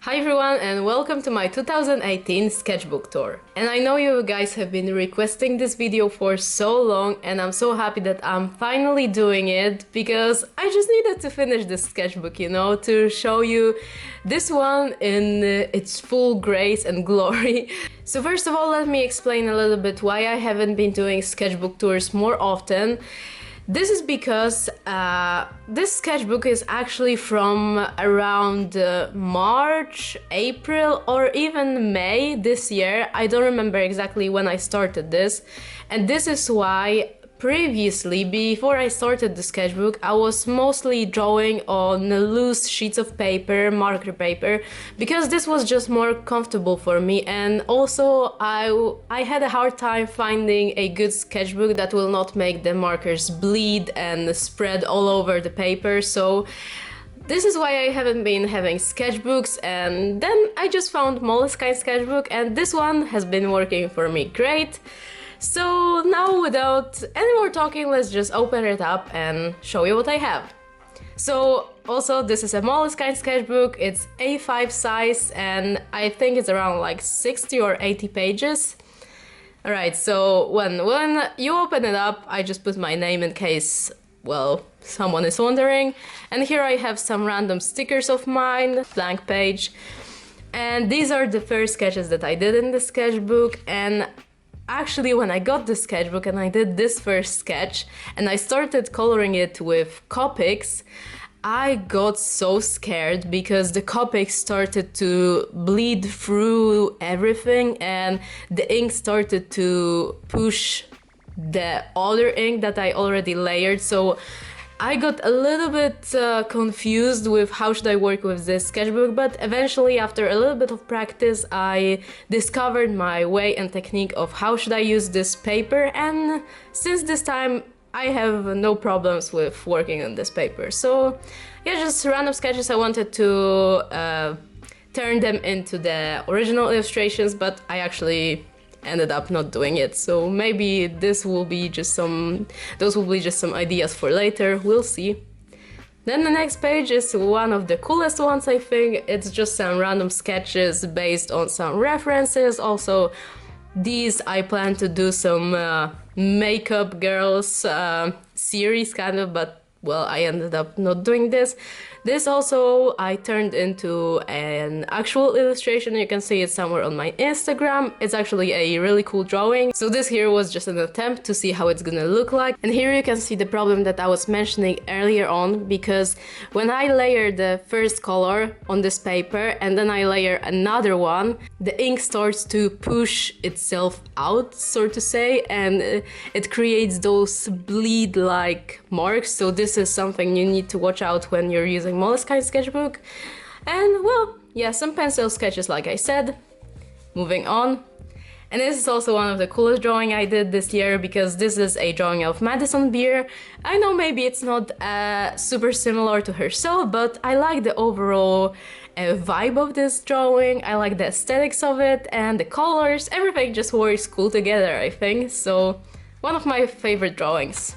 Hi everyone and welcome to my 2018 sketchbook tour. And I know you guys have been requesting this video for so long and I'm so happy that I'm finally doing it because I just needed to finish this sketchbook, to show you this one in its full grace and glory. So first of all, let me explain a little bit why I haven't been doing sketchbook tours more often. This is because this sketchbook is actually from around March, April, or even May this year. I don't remember exactly when I started this. And this is why previously, before I started the sketchbook, I was mostly drawing on loose sheets of paper, marker paper, because this was just more comfortable for me. And also I had a hard time finding a good sketchbook that will not make the markers bleed and spread all over the paper. So this is why I haven't been having sketchbooks, and then I just found Moleskine sketchbook and this one has been working for me great. So now, without any more talking, let's just open it up and show you what I have. So also, this is a Moleskine sketchbook. It's A5 size and I think it's around like 60 or 80 pages. Alright, so when you open it up, I just put my name in case, well, someone is wondering. And here I have some random stickers of mine, blank page. And these are the first sketches that I did in the sketchbook. And actually, when I got the sketchbook and I did this first sketch and I started coloring it with Copics, I got so scared because the Copics started to bleed through everything and the ink started to push the other ink that I already layered. So I got a little bit confused with how should I work with this sketchbook, but eventually after a little bit of practice I discovered my way and technique of how should I use this paper, and since this time I have no problems with working on this paper. So yeah, just random sketches. I wanted to turn them into the original illustrations, but I actually ended up not doing it, so maybe those will be just some ideas for later, we'll see. Then the next page is one of the coolest ones, I think. It's just some random sketches based on some references. Also, these I plan to do some makeup girls series kind of, but well, I ended up not doing this. This also I turned into an actual illustration. You can see it somewhere on my Instagram. It's actually a really cool drawing. So this here was just an attempt to see how it's gonna look like. And here you can see the problem that I was mentioning earlier on, because when I layer the first color on this paper and then I layer another one, the ink starts to push itself out, so to say, and it creates those bleed-like marks. So this is something you need to watch out when you're using Moleskine sketchbook. And well, yeah, some pencil sketches like I said. Moving on. And this is also one of the coolest drawing I did this year, because this is a drawing of Madison Beer. I know maybe it's not super similar to herself, but I like the overall vibe of this drawing. I like the aesthetics of it and the colors. Everything just works cool together, I think. So one of my favorite drawings.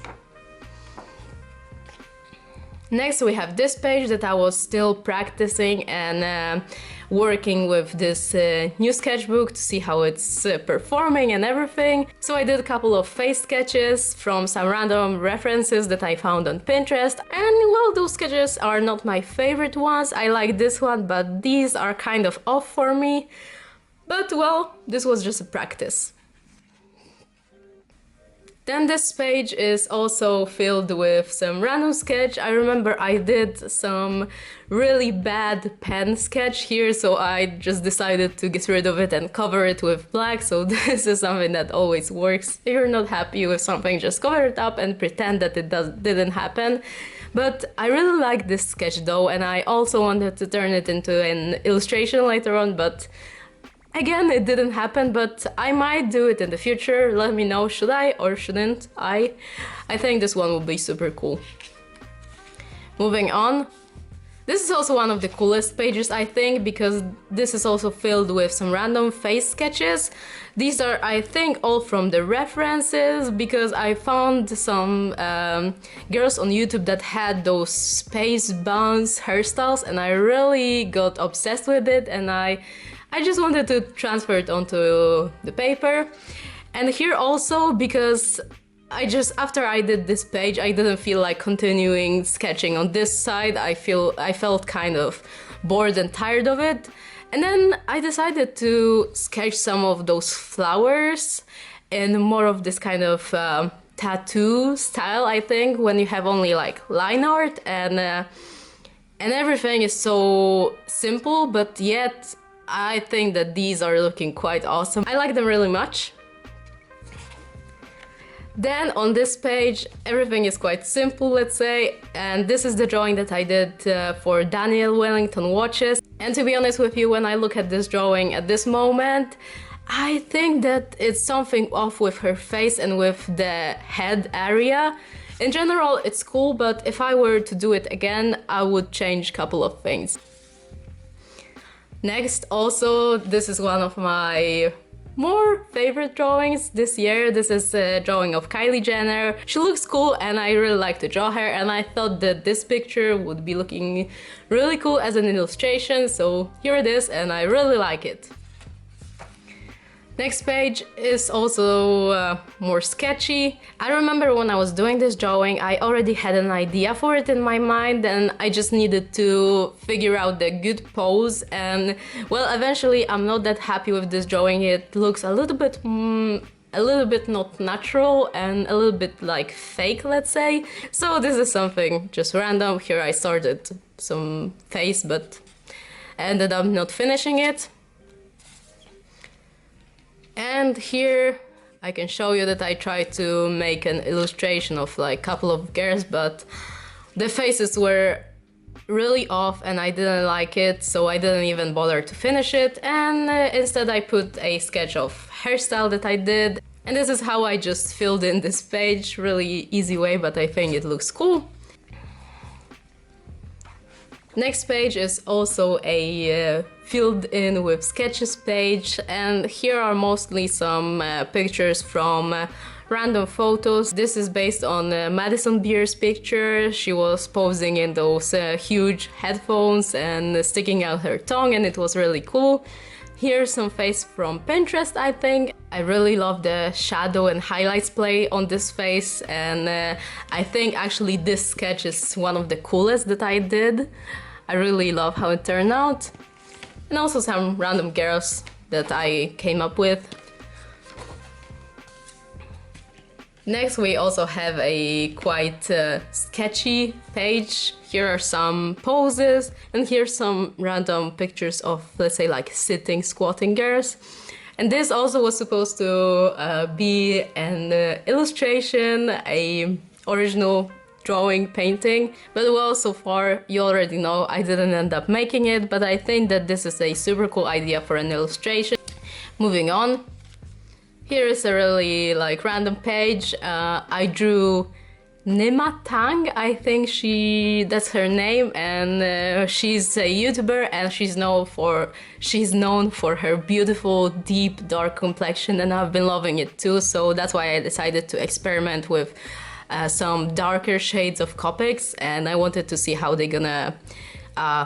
Next we have this page that I was still practicing and working with this new sketchbook to see how it's performing and everything. So I did a couple of face sketches from some random references that I found on Pinterest, and well, those sketches are not my favorite ones. I like this one, but these are kind of off for me. But well, this was just a practice. Then this page is also filled with some random sketch. I remember I did some really bad pen sketch here, so I just decided to get rid of it and cover it with black. So this is something that always works. If you're not happy with something, just cover it up and pretend that it didn't happen. But I really like this sketch though, and I also wanted to turn it into an illustration later on, but again, it didn't happen, but I might do it in the future. Let me know, should I or shouldn't I? I think this one will be super cool. Moving on. This is also one of the coolest pages, I think, because this is also filled with some random face sketches. These are, I think, all from the references, because I found some girls on YouTube that had those space buns hairstyles, and I really got obsessed with it, and I just wanted to transfer it onto the paper. And here also, because after I did this page, I didn't feel like continuing sketching on this side. I felt kind of bored and tired of it. And then I decided to sketch some of those flowers in more of this kind of tattoo style, I think, when you have only like line art and everything is so simple, but yet I think that these are looking quite awesome. I like them really much. Then on this page, everything is quite simple, let's say, and this is the drawing that I did for Daniel Wellington watches. And to be honest with you, when I look at this drawing at this moment, I think that it's something off with her face and with the head area. In general, it's cool, but if I were to do it again, I would change a couple of things. Next, also, this is one of my more favorite drawings this year. This is a drawing of Kylie Jenner. She looks cool and I really like to draw her, and I thought that this picture would be looking really cool as an illustration, so here it is and I really like it. Next page is also more sketchy. I remember when I was doing this drawing, I already had an idea for it in my mind, and I just needed to figure out the good pose. And well, eventually I'm not that happy with this drawing. It looks a little bit not natural and a little bit like fake, let's say. So this is something just random. Here I started some face, but ended up not finishing it. And here I can show you that I tried to make an illustration of like a couple of girls, but the faces were really off and I didn't like it, so I didn't even bother to finish it, and instead I put a sketch of hairstyle that I did. And this is how I just filled in this page. Really easy way, but I think it looks cool. Next page is also a filled in with sketches page, and here are mostly some pictures from random photos. This is based on Madison Beer's picture. She was posing in those huge headphones and sticking out her tongue, and it was really cool. Here's some face from Pinterest, I think. I really love the shadow and highlights play on this face, and I think actually this sketch is one of the coolest that I did. I really love how it turned out. And also some random girls that I came up with. Next we also have a quite sketchy page. Here are some poses, and here's some random pictures of, let's say, like sitting, squatting girls. And this also was supposed to be an illustration, a original drawing, painting, but well, so far you already know I didn't end up making it, but I think that this is a super cool idea for an illustration. Moving on, here is a really like random page. I drew Nima Tang, I think that's her name, and she's a YouTuber, and she's known for her beautiful deep dark complexion, and I've been loving it too, so that's why I decided to experiment with some darker shades of Copics, and I wanted to see how they're gonna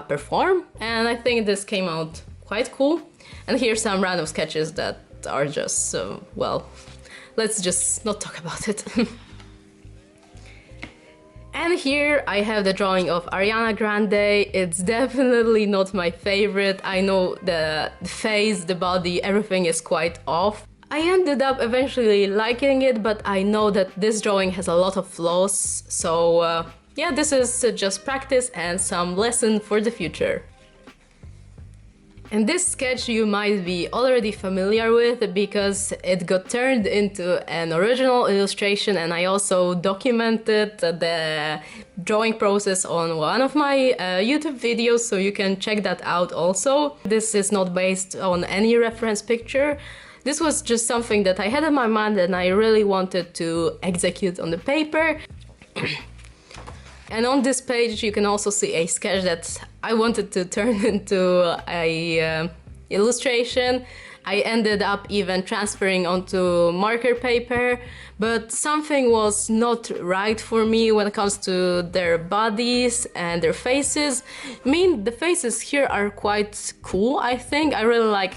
perform, and I think this came out quite cool. And here's some random sketches that are just, well, let's just not talk about it. And here I have the drawing of Ariana Grande. It's definitely not my favorite. I know the face, the body, everything is quite off. I ended up eventually liking it, but I know that this drawing has a lot of flaws, so yeah, this is just practice and some lesson for the future. And this sketch you might be already familiar with because it got turned into an original illustration, and I also documented the drawing process on one of my YouTube videos, so you can check that out also. This is not based on any reference picture. This was just something that I had in my mind and I really wanted to execute on the paper. And on this page you can also see a sketch that I wanted to turn into a illustration. I ended up even transferring onto marker paper, but something was not right for me when it comes to their bodies and their faces. I mean, the faces here are quite cool, I think. I really like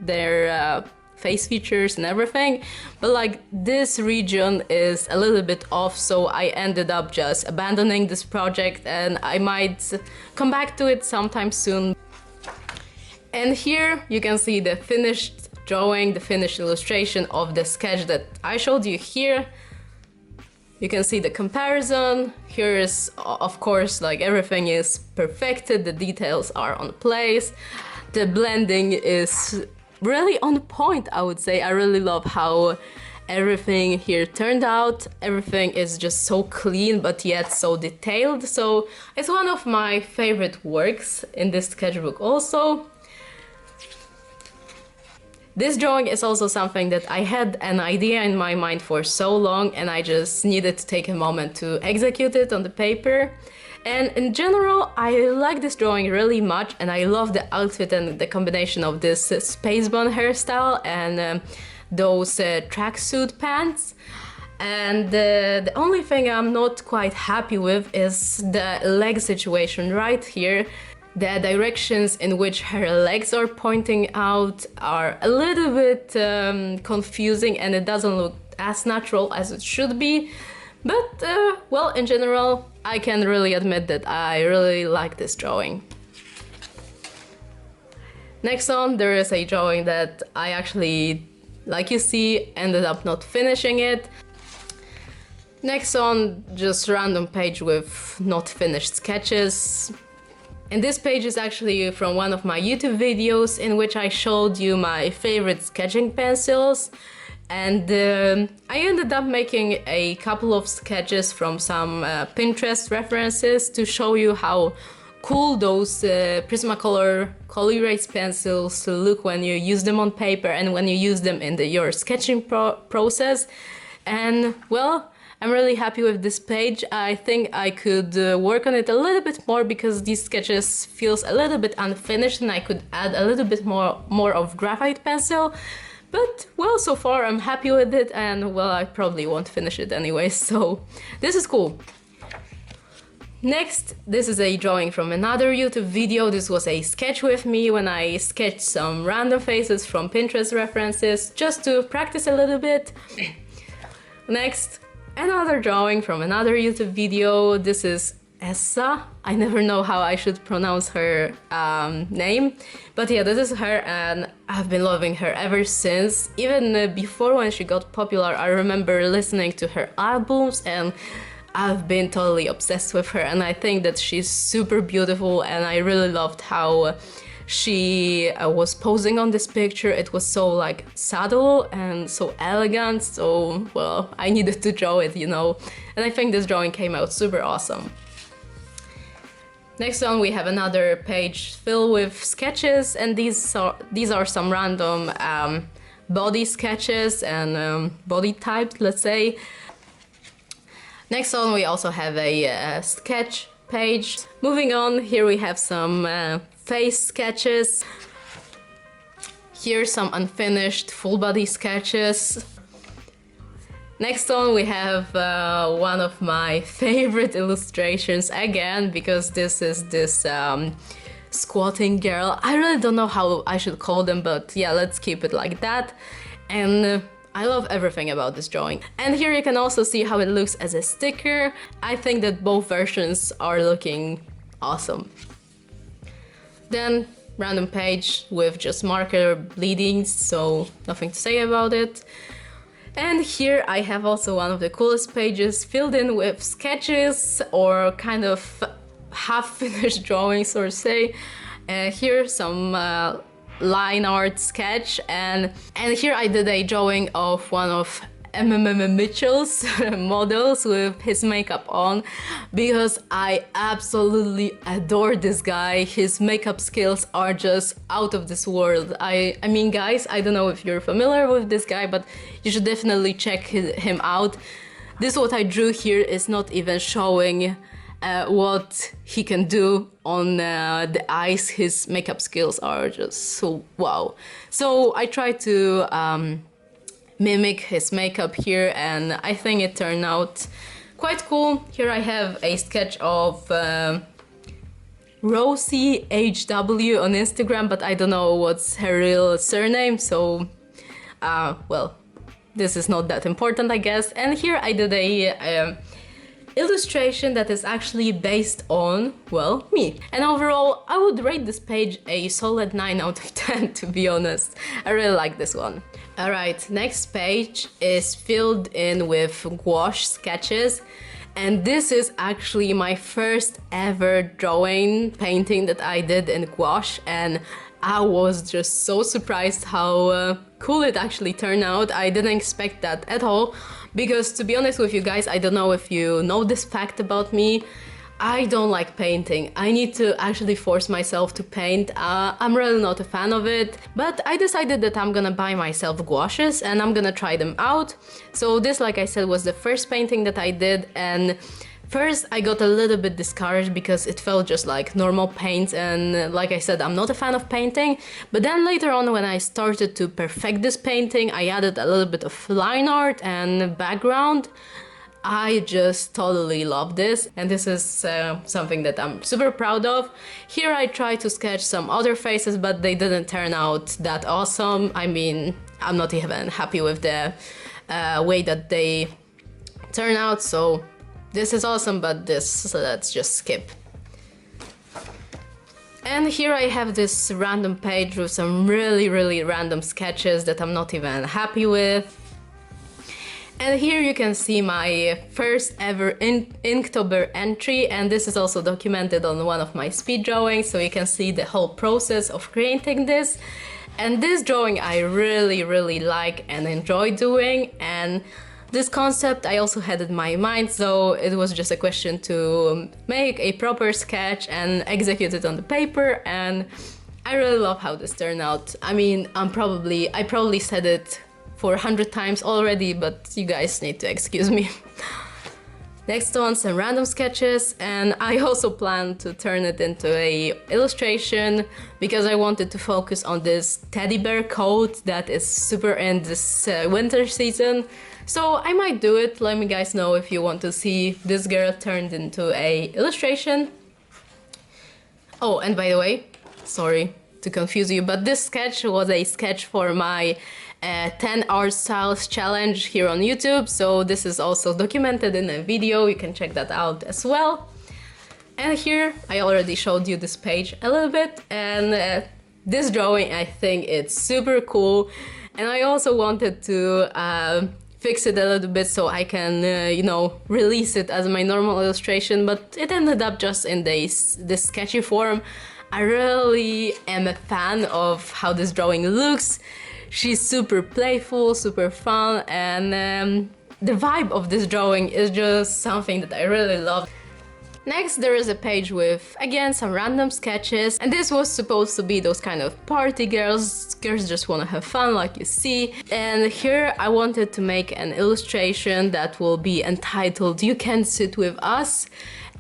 their face features and everything, but like this region is a little bit off, so I ended up just abandoning this project, and I might come back to it sometime soon. And here you can see the finished drawing, the finished illustration of the sketch that I showed you here. You can see the comparison. Here is, of course, like everything is perfected, the details are on place, the blending is really on point, I would say. I really love how everything here turned out. Everything is just so clean but yet so detailed, so it's one of my favorite works in this sketchbook also. This drawing is also something that I had an idea in my mind for so long, and I just needed to take a moment to execute it on the paper. And in general, I like this drawing really much, and I love the outfit and the combination of this space bun hairstyle and those tracksuit pants. And the only thing I'm not quite happy with is the leg situation right here. The directions in which her legs are pointing out are a little bit confusing, and it doesn't look as natural as it should be. But, well, in general, I can really admit that I really like this drawing. Next on, there is a drawing that I actually, like you see, ended up not finishing it. Next on, just random page with not finished sketches. And this page is actually from one of my YouTube videos in which I showed you my favorite sketching pencils. And I ended up making a couple of sketches from some Pinterest references to show you how cool those Prismacolor Color-Erase pencils look when you use them on paper and when you use them in your sketching process. And well, I'm really happy with this page. I think I could work on it a little bit more because these sketches feels a little bit unfinished, and I could add a little bit more of graphite pencil. But, well, so far I'm happy with it, and, well, I probably won't finish it anyway, so this is cool. Next, this is a drawing from another YouTube video. This was a sketch with me when I sketched some random faces from Pinterest references, just to practice a little bit. Next, another drawing from another YouTube video. This is Essa. I never know how I should pronounce her name, but yeah, this is her, and I've been loving her ever since. Even before, when she got popular, I remember listening to her albums, and I've been totally obsessed with her, and I think that she's super beautiful, and I really loved how she was posing on this picture. It was so like subtle and so elegant, so well, I needed to draw it, you know, and I think this drawing came out super awesome. Next on, we have another page filled with sketches, and these are some random body sketches and body types, let's say. Next on, we also have a sketch page. Moving on, here we have some face sketches. Here some unfinished full body sketches. Next on, we have one of my favorite illustrations again, because this is this squatting girl. I really don't know how I should call them, but yeah, let's keep it like that. And I love everything about this drawing. And here you can also see how it looks as a sticker. I think that both versions are looking awesome. Then, random page with just marker bleeding, so nothing to say about it. And here I have also one of the coolest pages filled in with sketches or kind of half-finished drawings, or say. Here some line art sketch, and here I did a drawing of one of Mitchell's models with his makeup on, because I absolutely adore this guy. His makeup skills are just out of this world. I mean, guys, I don't know if you're familiar with this guy, but you should definitely check him out. This what I drew here is not even showing what he can do on the eyes. His makeup skills are just so wow. So I tried to mimic his makeup here, and I think it turned out quite cool. Here I have a sketch of Rosie HW on Instagram, but I don't know what's her real surname, so well, this is not that important, I guess. And here I did a illustration that is actually based on, well, me. And overall, I would rate this page a solid 9 out of 10, to be honest. I really like this one. Alright, next page is filled in with gouache sketches. And this is actually my first ever drawing painting that I did in gouache, and I was just so surprised how cool it actually turned out. I didn't expect that at all, because to be honest with you guys, I don't know if you know this fact about me, I don't like painting. I need to actually force myself to paint. I'm really not a fan of it, but I decided that I'm gonna buy myself gouaches and I'm gonna try them out. So this, like I said, was the first painting that I did, and first I got a little bit discouraged because it felt just like normal paint, and like I said, I'm not a fan of painting. But then later on, when I started to perfect this painting, I added a little bit of line art and background. I just totally love this, and this is something that I'm super proud of. Here I tried to sketch some other faces, but they didn't turn out that awesome. I mean, I'm not even happy with the way that they turn out, so this is awesome, but this, let's just skip. And here I have this random page with some really random sketches that I'm not even happy with. And here you can see my first ever Inktober entry, and this is also documented on one of my speed drawings, so you can see the whole process of creating this. And this drawing I really like and enjoy doing, and this concept I also had in my mind, so it was just a question to make a proper sketch and execute it on the paper, and I really love how this turned out. I mean, I probably said it for 100 times already, but you guys need to excuse me. Next one, some random sketches, and I also plan to turn it into a illustration because I wanted to focus on this teddy bear coat that is super in this winter season. So I might do it. Let me guys know if you want to see this girl turned into a illustration. Oh, and by the way, sorry to confuse you, but this sketch was a sketch for my 10 art styles challenge here on YouTube, so this is also documented in a video, you can check that out as well. And here I already showed you this page a little bit, and this drawing, I think it's super cool, and I also wanted to fix it a little bit so I can you know, release it as my normal illustration, but it ended up just in this sketchy form. I really am a fan of how this drawing looks. She's super playful, super fun, and the vibe of this drawing is just something that I really love. Next, there is a page with, again, some random sketches, and this was supposed to be those kind of party girls just want to have fun, like you see. And here I wanted to make an illustration that will be entitled "You Can Sit With Us,"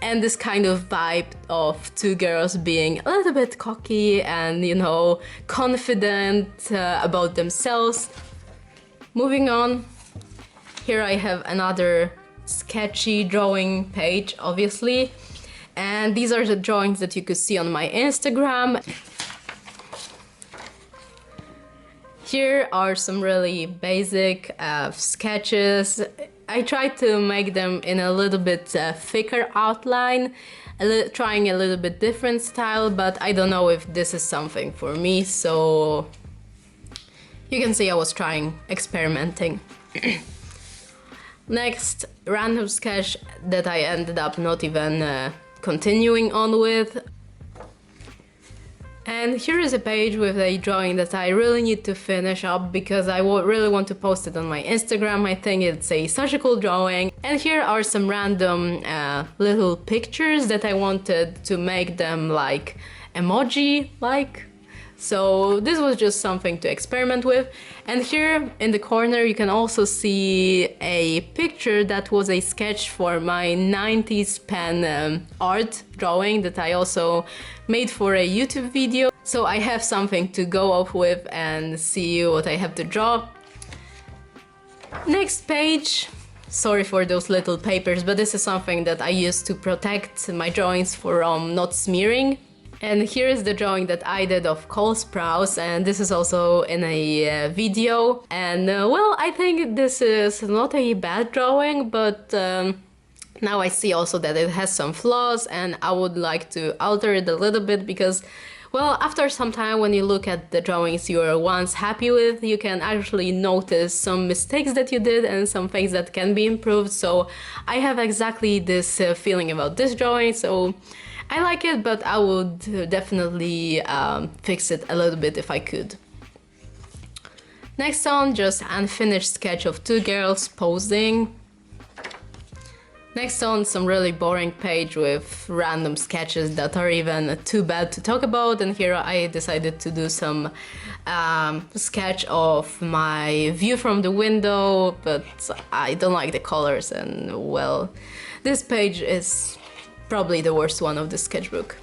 and this kind of vibe of two girls being a little bit cocky and, you know, confident about themselves. Moving on, here I have another sketchy drawing page, obviously, and these are the drawings that you could see on my Instagram. Here are some really basic sketches. I tried to make them in a little bit thicker outline, trying a little bit different style, but I don't know if this is something for me, so you can see I was experimenting. Next, random sketch that I ended up not even continuing on with. And here is a page with a drawing that I really need to finish up because I really want to post it on my Instagram. I think it's such a cool drawing. And here are some random little pictures that I wanted to make them like emoji-like. So this was just something to experiment with. And here in the corner you can also see a picture that was a sketch for my 90s pen art drawing that I also made for a YouTube video. So I have something to go off with and see what I have to draw. Next page. Sorry for those little papers, but this is something that I use to protect my drawings from not smearing. And here is the drawing that I did of Cole Sprouse, and this is also in a video. And well, I think this is not a bad drawing, but now I see also that it has some flaws, and I would like to alter it a little bit because, well, after some time when you look at the drawings you were once happy with, you can actually notice some mistakes that you did and some things that can be improved. So I have exactly this feeling about this drawing, so I like it, but I would definitely fix it a little bit if I could. Next on, just unfinished sketch of two girls posing. Next on, some really boring page with random sketches that are even too bad to talk about, and here I decided to do some sketch of my view from the window, but I don't like the colors, and well, this page is probably the worst one of the sketchbook.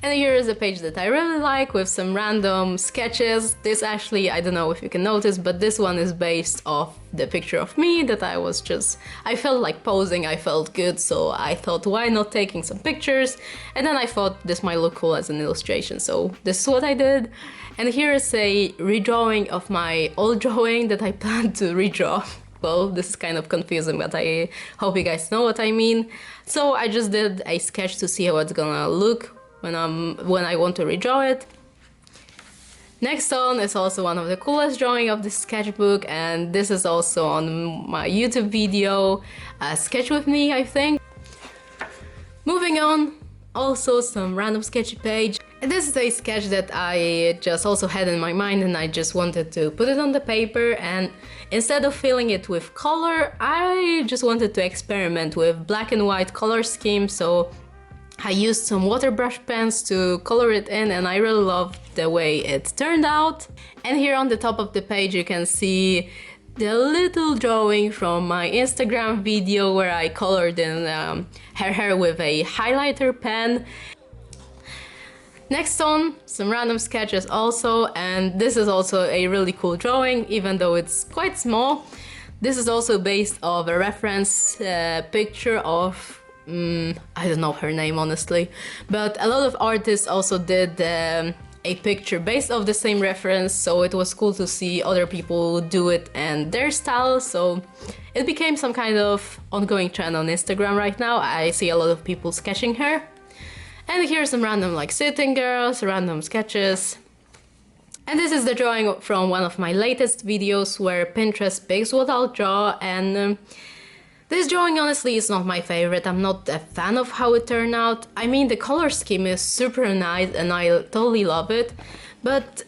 And here is a page that I really like with some random sketches. This actually, I don't know if you can notice, but this one is based off the picture of me that I felt like posing, I felt good, so I thought why not taking some pictures, and then I thought this might look cool as an illustration, so this is what I did. And here is a redrawing of my old drawing that I plan to redraw. Well, this is kind of confusing, but I hope you guys know what I mean. So I just did a sketch to see how it's gonna look when I want to redraw it. Next on is also one of the coolest drawing of the sketchbook, and this is also on my YouTube video, Sketch With Me, I think. Moving on, also some random sketchy page. And this is a sketch that I just also had in my mind, and I just wanted to put it on the paper, and instead of filling it with color, I just wanted to experiment with black and white color scheme, so I used some water brush pens to color it in, and I really loved the way it turned out. And here on the top of the page you can see the little drawing from my Instagram video where I colored in her hair with a highlighter pen. Next on, some random sketches also, and this is also a really cool drawing, even though it's quite small. This is also based off a reference picture of, I don't know her name honestly, but a lot of artists also did a picture based off the same reference, so it was cool to see other people do it and their style, so it became some kind of ongoing trend on Instagram right now. I see a lot of people sketching her. And here's some random like sitting girls, random sketches. And this is the drawing from one of my latest videos where Pinterest picks what I'll draw, and this drawing honestly is not my favorite. I'm not a fan of how it turned out. I mean, the color scheme is super nice and I totally love it, but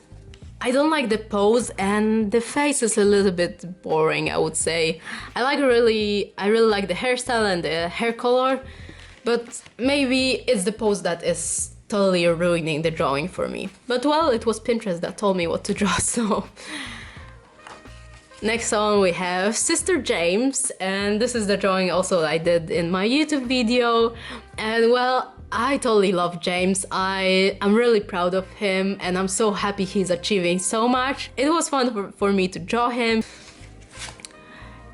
I don't like the pose and the face is a little bit boring, I would say. I really like the hairstyle and the hair color, but maybe it's the pose that is totally ruining the drawing for me. But well, it was Pinterest that told me what to draw, so... Next on we have Sister James, and this is the drawing also I did in my YouTube video. And well, I totally love James. I'm really proud of him and I'm so happy he's achieving so much. It was fun for me to draw him.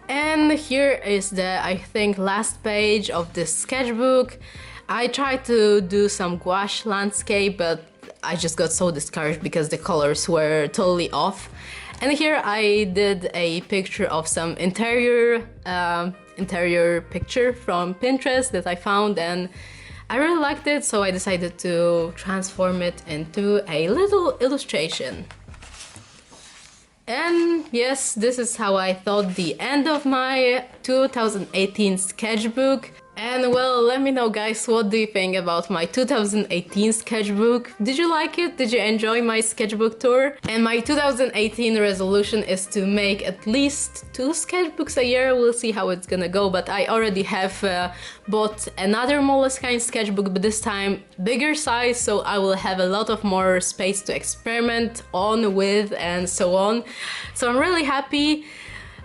And here is the, I think, last page of this sketchbook. I tried to do some gouache landscape, but I just got so discouraged because the colors were totally off. And here I did a picture of some interior picture from Pinterest that I found, and I really liked it, so I decided to transform it into a little illustration. And yes, this is how I thought the end of my 2018 sketchbook. And well, let me know guys, what do you think about my 2018 sketchbook? Did you like it? Did you enjoy my sketchbook tour? And my 2018 resolution is to make at least 2 sketchbooks a year. We'll see how it's gonna go, but I already have bought another Moleskine sketchbook, but this time bigger size, so I will have a lot of more space to experiment on with and so on. So I'm really happy.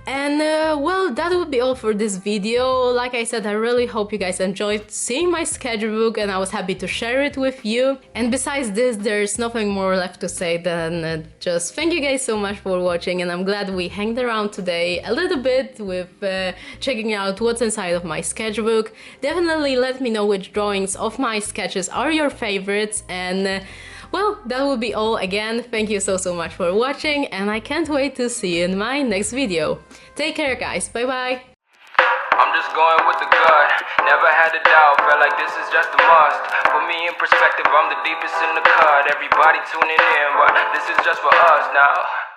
And well, that would be all for this video. Like I said, I really hope you guys enjoyed seeing my sketchbook and I was happy to share it with you. And besides this, there's nothing more left to say than just thank you guys so much for watching, and I'm glad we hanged around today a little bit with checking out what's inside of my sketchbook. Definitely let me know which drawings of my sketches are your favorites, and well, that will be all again. Thank you so much for watching, and I can't wait to see you in my next video. Take care guys, bye bye! I'm just going with the gut, never had a doubt, felt like this is just a must. Put me in perspective, I'm the deepest in the cut. Everybody tuning in, but this is just for us now.